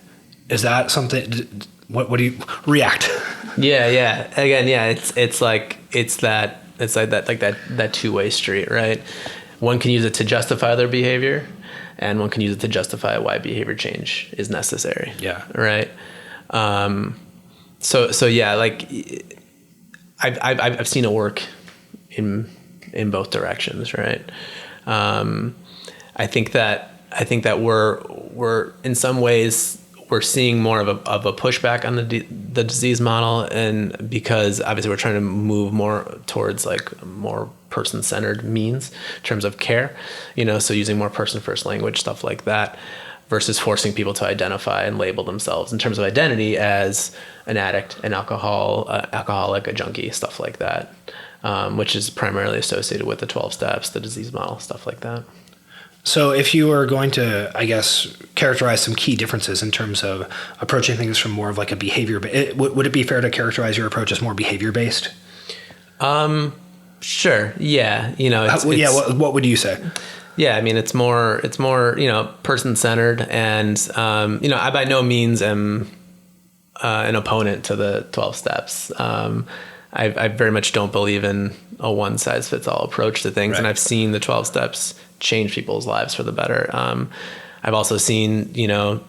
Is that something? What do you react? Yeah. Again, yeah, it's that two-way street, right? One can use it to justify their behavior, and one can use it to justify why behavior change is necessary. Yeah. Right. So yeah, I've seen it work in both directions, right? I think that we're in some ways we're seeing more of a pushback on the disease model, and because obviously we're trying to move more towards more person-centered means in terms of care, so using more person-first language, stuff like that, versus forcing people to identify and label themselves in terms of identity as an addict, an alcoholic, a junkie, stuff like that, which is primarily associated with the 12 steps, the disease model, stuff like that. So if you were going to, I guess, characterize some key differences in terms of approaching things from more of a behavior, would it be fair to characterize your approach as more behavior-based? Sure. Yeah. What would you say? Yeah, I mean, it's more, person-centered, and, I by no means am an opponent to the 12 steps. I very much don't believe in a one-size-fits-all approach to things, right. And I've seen the 12 steps change people's lives for the better. I've also seen,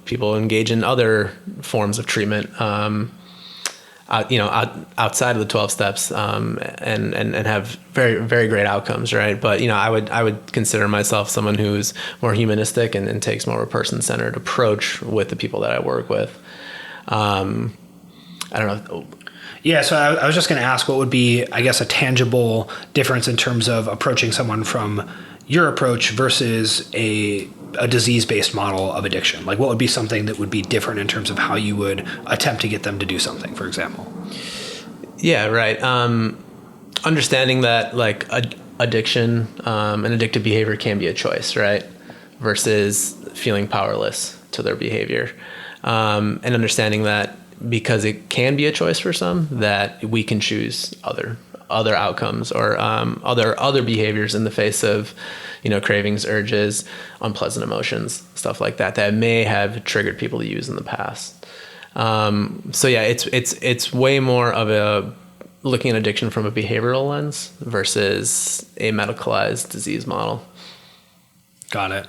people engage in other forms of treatment, outside of the 12 steps, and have very, very great outcomes. Right. But, I would consider myself someone who's more humanistic and takes more of a person-centered approach with the people that I work with. I don't know. Yeah, so I was just going to ask, what would be, I guess, a tangible difference in terms of approaching someone from your approach versus a disease-based model of addiction? Like, what would be something that would be different in terms of how you would attempt to get them to do something, for example? Yeah, right. Understanding that, like, addiction and addictive behavior can be a choice, right? Versus feeling powerless to their behavior. And understanding that because it can be a choice for some, that we can choose other outcomes or other behaviors in the face of, cravings, urges, unpleasant emotions, stuff like that may have triggered people to use in the past. So yeah, it's way more of a looking at addiction from a behavioral lens versus a medicalized disease model. Got it.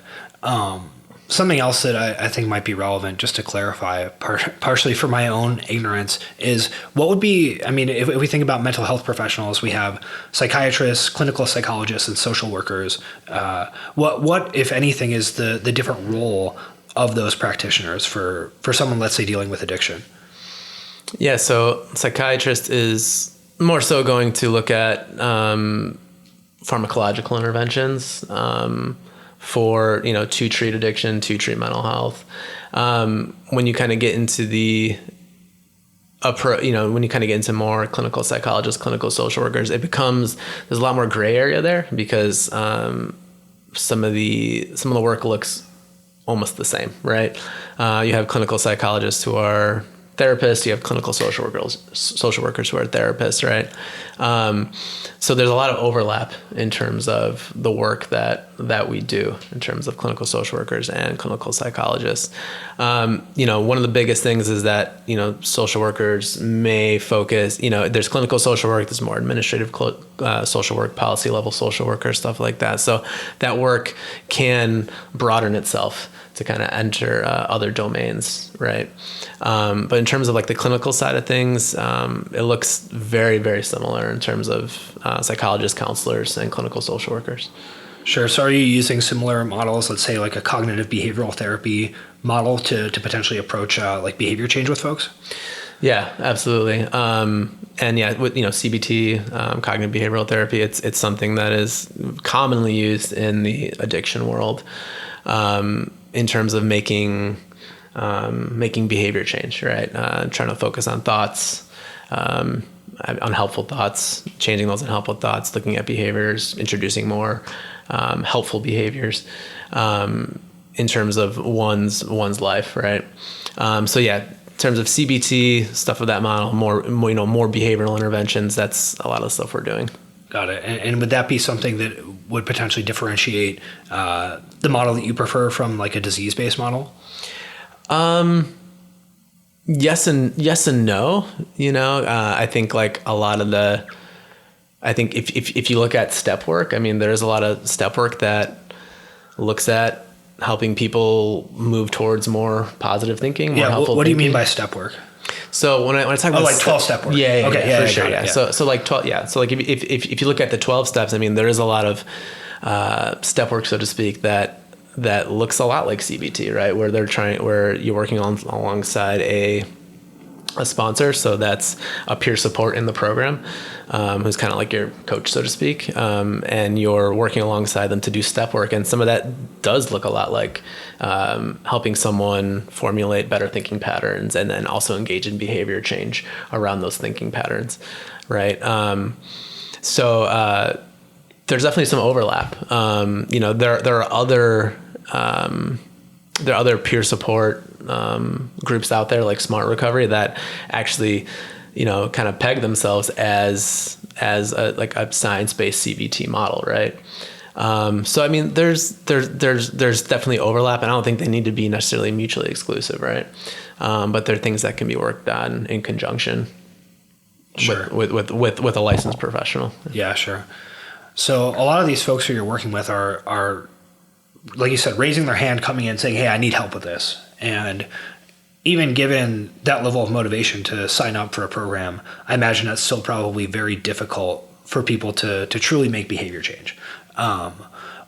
Something else that I think might be relevant, just to clarify, partially for my own ignorance, is what would be, if we think about mental health professionals, we have psychiatrists, clinical psychologists, and social workers. What, if anything, is the different role of those practitioners for someone, let's say, dealing with addiction? Yeah, so psychiatrist is more so going to look at pharmacological interventions, for, to treat addiction, to treat mental health. When you kind of get into when you kind of get into more clinical psychologists, clinical social workers, there's a lot more gray area there because some of the work looks almost the same, right? You have clinical psychologists who are therapists, you have clinical social workers who are therapists, right? So there's a lot of overlap in terms of the work that we do in terms of clinical social workers and clinical psychologists. One of the biggest things is that, social workers may focus, there's clinical social work, there's more administrative social work, policy level social worker, stuff like that. So that work can broaden itself to kind of enter other domains, right? But in terms of like the clinical side of things, it looks very, very similar in terms of psychologists, counselors, and clinical social workers. Sure. So are you using similar models, let's say like a cognitive behavioral therapy model to potentially approach like behavior change with folks? Yeah, absolutely. And yeah, with CBT, cognitive behavioral therapy, it's something that is commonly used in the addiction world. In terms of making behavior change, right? Trying to focus on thoughts, unhelpful thoughts, changing those unhelpful thoughts, looking at behaviors, introducing more helpful behaviors in terms of one's life, right? So yeah, in terms of CBT, stuff of that model, more behavioral interventions. That's a lot of the stuff we're doing. Got it. And would that be something that would potentially differentiate the model that you prefer from like a disease-based model? Yes and no. I think like a lot of if you look at step work, there's a lot of step work that looks at helping people move towards more positive thinking. More helpful what do you thinking. mean by step work? So when I talk about like 12-step work. Yeah, okay, yeah, for sure. Yeah. So like 12, yeah. So like if you look at the 12 steps, there is a lot of step work, so to speak, that looks a lot like CBT, right? Where you're working alongside a sponsor, so that's a peer support in the program, who's kind of like your coach, so to speak, and you're working alongside them to do step work, and some of that does look a lot like helping someone formulate better thinking patterns, and then also engage in behavior change around those thinking patterns, right? So there's definitely some overlap. There are other peer support groups out there like Smart Recovery that actually, kind of peg themselves as a science-based CBT model, right? So there's definitely overlap, and I don't think they need to be necessarily mutually exclusive, right? But there are things that can be worked on in conjunction. Sure. with a licensed professional. Yeah, sure. So a lot of these folks who you're working with are like you said, raising their hand, coming in, saying, "Hey, I need help with this," and even given that level of motivation to sign up for a program, I imagine that's still probably very difficult for people to truly make behavior change.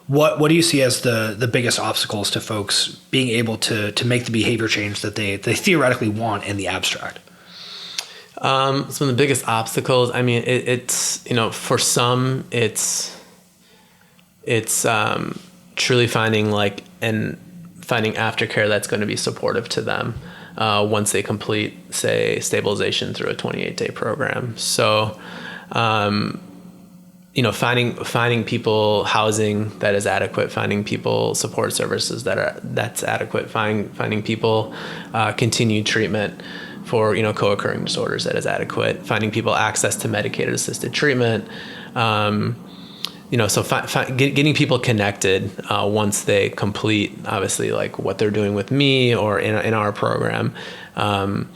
What do you see as the biggest obstacles to folks being able to make the behavior change that they theoretically want in the abstract? Some of the biggest obstacles, I mean, it's, for some, it's truly finding finding aftercare that's going to be supportive to them once they complete, say, stabilization through a 28-day program. So, finding people housing that is adequate, finding people support services that's adequate, finding people continued treatment for co-occurring disorders that is adequate, finding people access to medicated assisted treatment. Getting people connected once they complete, obviously, like what they're doing with me or in our program. And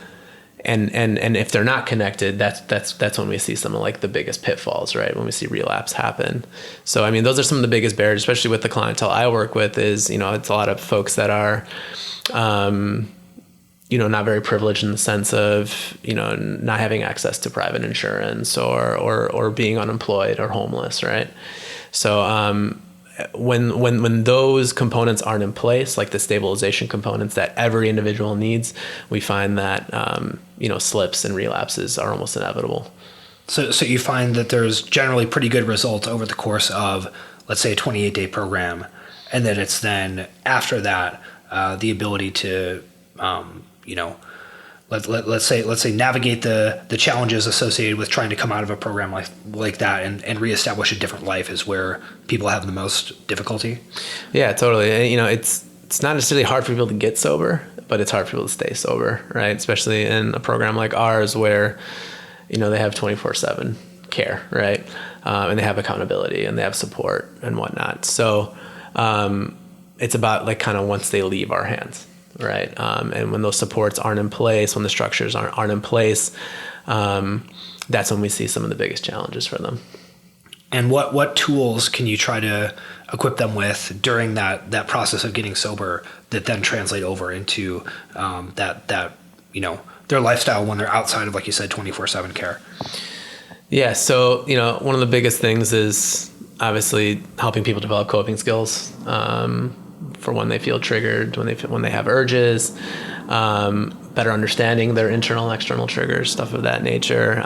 if they're not connected, that's when we see some of like the biggest pitfalls, right? When we see relapse happen. So, I mean, those are some of the biggest barriers, especially with the clientele I work with is, it's a lot of folks that are, not very privileged in the sense of, not having access to private insurance or being unemployed or homeless, right? So, when those components aren't in place, like the stabilization components that every individual needs, we find that, slips and relapses are almost inevitable. So you find that there's generally pretty good results over the course of, let's say, a 28-day program, and that it's then after that, the ability to, let's say navigate the challenges associated with trying to come out of a program like that and reestablish a different life is where people have the most difficulty. Yeah, totally. It's not necessarily hard for people to get sober, but it's hard for people to stay sober, right? Especially in a program like ours where, they have 24/7 care, right? And they have accountability and they have support and whatnot. So it's about like kind of once they leave our hands. Right. And when those supports aren't in place, when the structures aren't in place, that's when we see some of the biggest challenges for them. And what tools can you try to equip them with during that process of getting sober that then translate over into their lifestyle when they're outside of, like you said, 24/7 care? Yeah. So, one of the biggest things is obviously helping people develop coping skills. For when they feel triggered, when they have urges, better understanding their internal and external triggers, stuff of that nature.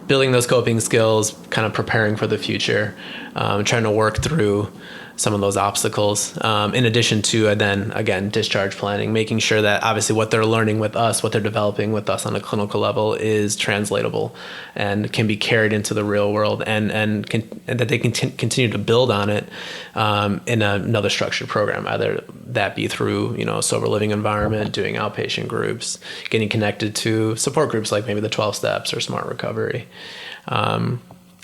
Building those coping skills, kind of preparing for the future, trying to work through some of those obstacles. In addition to then again discharge planning, making sure that obviously what they're learning with us, what they're developing with us on a clinical level is translatable and can be carried into the real world, and that they can continue to build on it in another structured program, either that be through a sober living environment, doing outpatient groups, getting connected to support groups like maybe the 12 steps or Smart Recovery,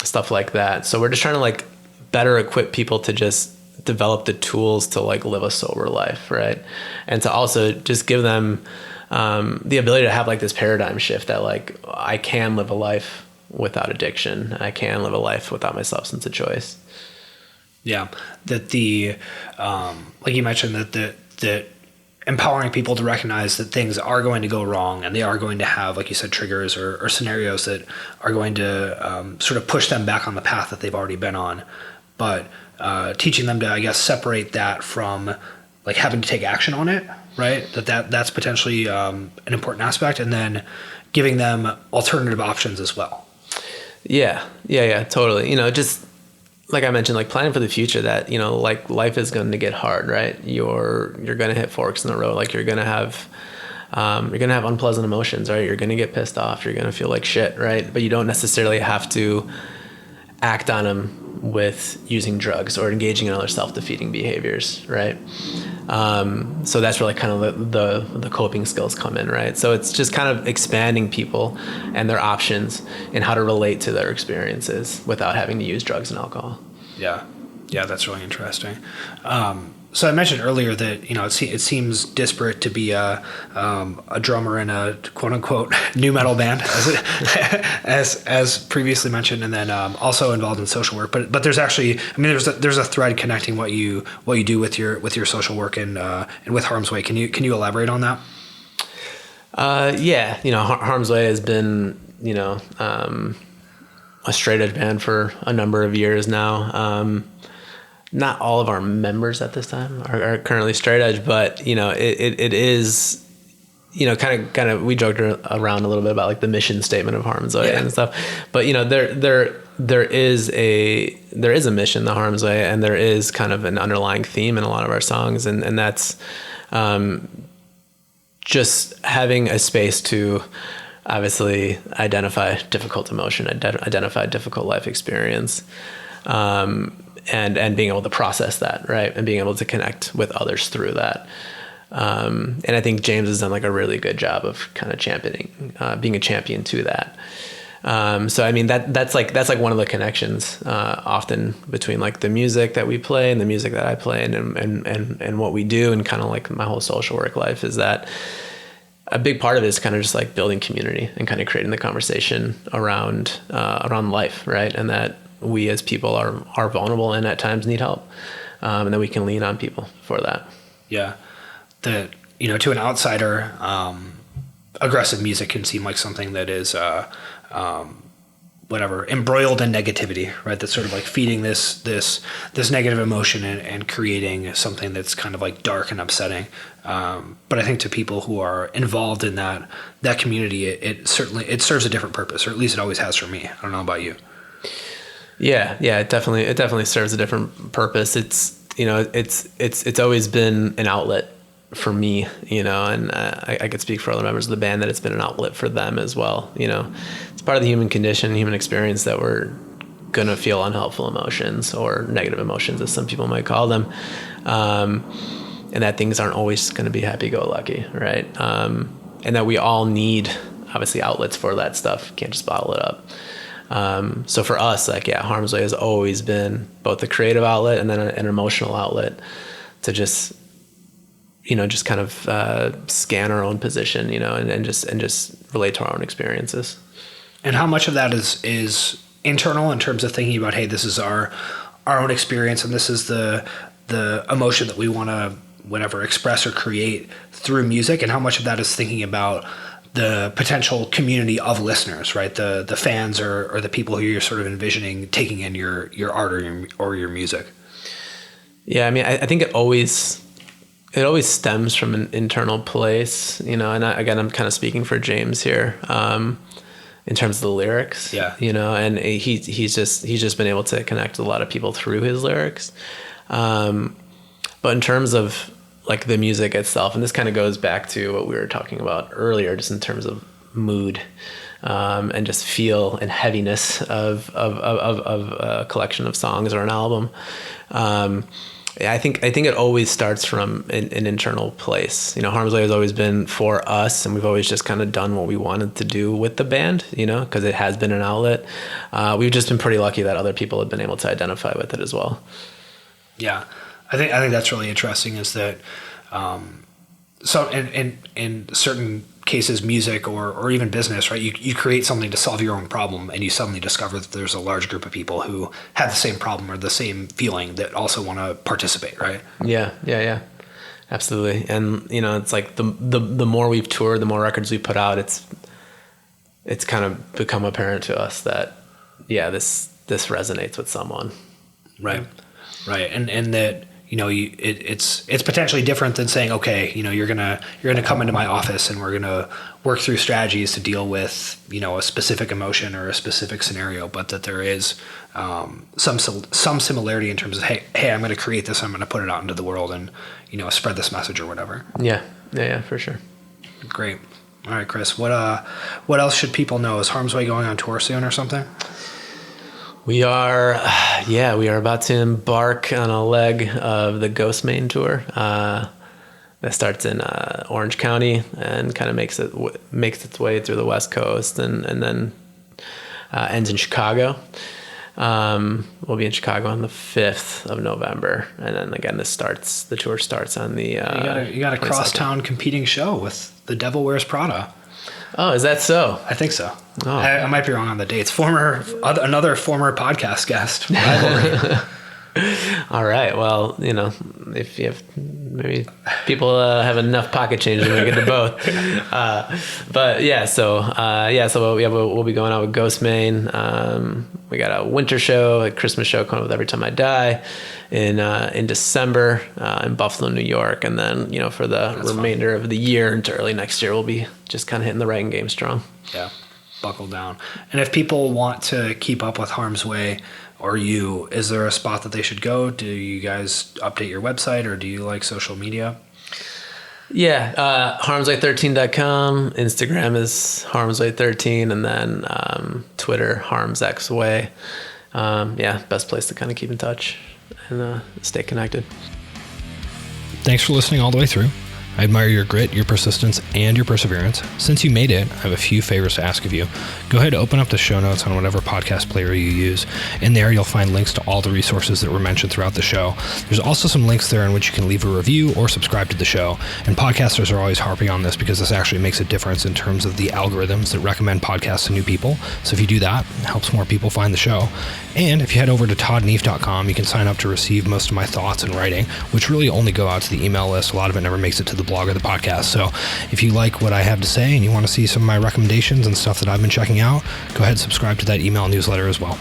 stuff like that. So we're just trying to better equip people to just develop the tools to live a sober life, right? And to also just give them the ability to have this paradigm shift that I can live a life without addiction. I can live a life without my substance of choice. Yeah, that the like you mentioned that empowering people to recognize that things are going to go wrong and they are going to have, like you said, triggers or scenarios that are going to sort of push them back on the path that they've already been on, but teaching them to, I guess, separate that from having to take action on it, right? That's potentially an important aspect, and then giving them alternative options as well. Yeah, totally. Just like I mentioned, planning for the future, that life is going to get hard, right? You're going to hit forks in the road. You're going to have unpleasant emotions, right? You're going to get pissed off. You're going to feel like shit, right? But you don't necessarily have to act on them with using drugs or engaging in other self-defeating behaviors, right? So that's where kind of the coping skills come in, right? So it's just kind of expanding people and their options and how to relate to their experiences without having to use drugs and alcohol. Yeah, that's really interesting. So I mentioned earlier that it seems disparate to be a drummer in a quote unquote new metal band, as previously mentioned, and then also involved in social work. But there's actually, there's a thread connecting what you do with your social work and with Harm's Way. Can you elaborate on that? Yeah, Harm's Way has been a straight edge band for a number of years now. Not all of our members at this time are currently straight edge, but it is, kind of we joked around a little bit about like the mission statement of Harm's Way and stuff, but there is a mission, the Harm's Way, and there is kind of an underlying theme in a lot of our songs, and that's just having a space to obviously identify difficult emotion, identify difficult life experience, and being able to process that, right? And being able to connect with others through that. And I think James has done like a really good job of kind of championing, being a champion to that. So I mean that's like one of the connections often between like the music that we play and the music that I play and what we do, and kind of like my whole social work life is that a big part of it is kind of just like building community and kind of creating the conversation around life, right? And that we as people are vulnerable and at times need help, and that we can lean on people for that. Yeah, to an outsider, aggressive music can seem like something that is embroiled in negativity, right? That's sort of like feeding this negative emotion and creating something that's kind of like dark and upsetting. But I think to people who are involved in that community, it serves a different purpose, or at least it always has for me. I don't know about you. Yeah, it definitely serves a different purpose. It's always been an outlet for me, and I could speak for other members of the band that it's been an outlet for them as well. It's part of the human condition, human experience, that we're going to feel unhelpful emotions or negative emotions, as some people might call them. And that things aren't always going to be happy-go-lucky, right? And that we all need, obviously, outlets for that stuff. Can't just bottle it up. So for us, Harm's Way has always been both a creative outlet and then an emotional outlet to just kind of scan our own position, and just relate to our own experiences. And how much of that is internal in terms of thinking about, hey, this is our own experience, and this is the emotion that we want to express or create through music, and how much of that is thinking about the potential community of listeners, right? The fans or the people who you're sort of envisioning taking in your art or your music. Yeah, I mean, I think it always stems from an internal place, and I'm kind of speaking for James here, in terms of the lyrics, and he's just been able to connect with a lot of people through his lyrics. But in terms of like the music itself, and this kind of goes back to what we were talking about earlier, just in terms of mood, and just feel and heaviness of a collection of songs or an album. I think it always starts from an internal place. Harm's Way has always been for us, and we've always just kind of done what we wanted to do with the band, because it has been an outlet. We've just been pretty lucky that other people have been able to identify with it as well. Yeah, I think that's really interesting. Is that so in certain cases, music or even business, right? You create something to solve your own problem, and you suddenly discover that there's a large group of people who have the same problem or the same feeling that also want to participate, right? Yeah, absolutely. And it's like the more we've toured, the more records we put out, it's kind of become apparent to us that this resonates with someone, right, and that. It's potentially different than saying, okay, you're gonna come into my office and we're gonna work through strategies to deal with a specific emotion or a specific scenario, but that there is some similarity in terms of hey, I'm gonna create this, I'm gonna put it out into the world and spread this message or whatever. Yeah, for sure. Great. All right, Chris. What else should people know? Is Harm's Way going on tour soon or something? We are about to embark on a leg of the Ghost Main tour that starts in Orange County and kind of makes its way through the West Coast and then ends in Chicago. We'll be in Chicago on the 5th of November. And then again, the tour starts on the, You got a 22nd. crosstown competing show with The Devil Wears Prada. Oh, is that so? I think so. Oh. I might be wrong on the dates. Another former podcast guest. Rivalry. All right. Well, if you have maybe people have enough pocket change to make it to both. But yeah, so we'll be going out with Ghostmane. We got a winter show, a Christmas show coming up with Every Time I Die in December in Buffalo, New York, and then for the remainder of the year into early next year, we'll be just kind of hitting the writing game strong. Yeah, buckle down. And if people want to keep up with Harm's Way or you, is there a spot that they should go? Do you guys update your website, or do you like social media? Yeah, harmsway13.com. Instagram is harmsway13, and then Twitter, harmsxway. Best place to kind of keep in touch and stay connected. Thanks for listening all the way through. I admire your grit, your persistence, and your perseverance. Since you made it, I have a few favors to ask of you. Go ahead and open up the show notes on whatever podcast player you use. In there, you'll find links to all the resources that were mentioned throughout the show. There's also some links there in which you can leave a review or subscribe to the show. And podcasters are always harping on this because this actually makes a difference in terms of the algorithms that recommend podcasts to new people. So if you do that, it helps more people find the show. And if you head over to toddneef.com, you can sign up to receive most of my thoughts and writing, which really only go out to the email list. A lot of it never makes it to the blog or the podcast. So if you like what I have to say and you want to see some of my recommendations and stuff that I've been checking out, go ahead and subscribe to that email newsletter as well.